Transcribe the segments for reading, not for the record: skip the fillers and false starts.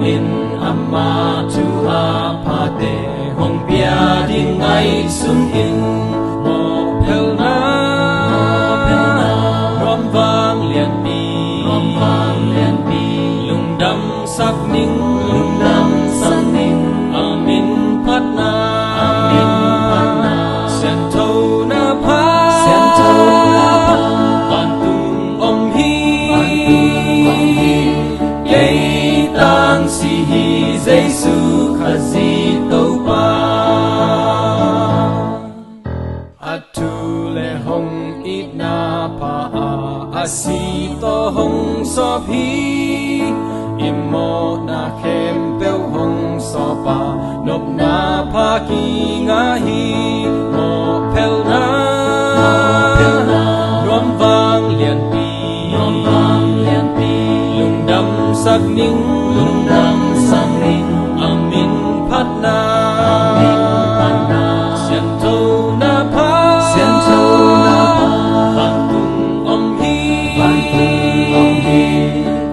min amma tu apate hong pia ding ai sun in mo pel na rom vang lian pi lung dam sak ning amin phat na sen thâu na pha van tung om hi cây tang si hi Giêsu khazi tâu pa atu le hong it na pa asi to hong so phi immo na khem pel hong so pa nop na pha ki nga hi mo pel na rom vang lian pi lung dam sak ning amin phat na sian thâu na pha van tung om hi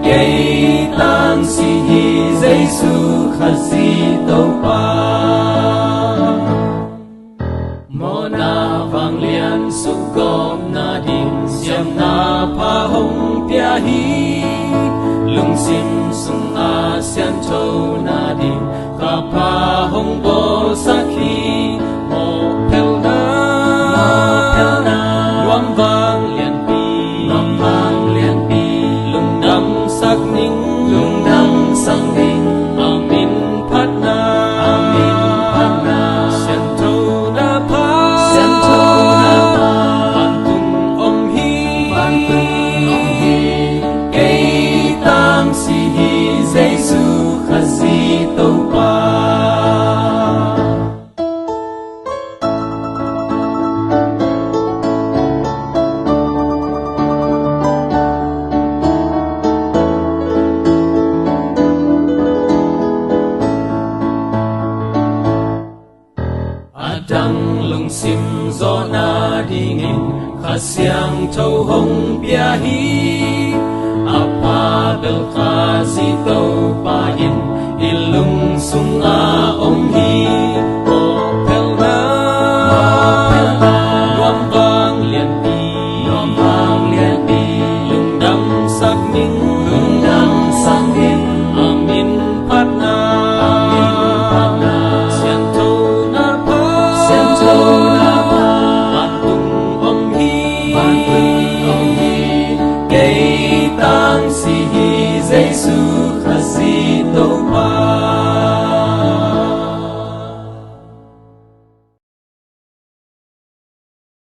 cây tang si hi Giêsu khazi tâu pa mo na vang lian su gom na din siam na pha hong pia hi lung sim sung a sian thâu na din ka pha hong bo sakhi mo pel na luam vang lian pi lung dam sak ning amin phat na sian thâu na pha van tung om hi cây tang si hi Giêsu khazi tâu pa adang lung sim zo na dingin khasyang thâu hong pia hi apa bel khazi tâu pa in ilung sung a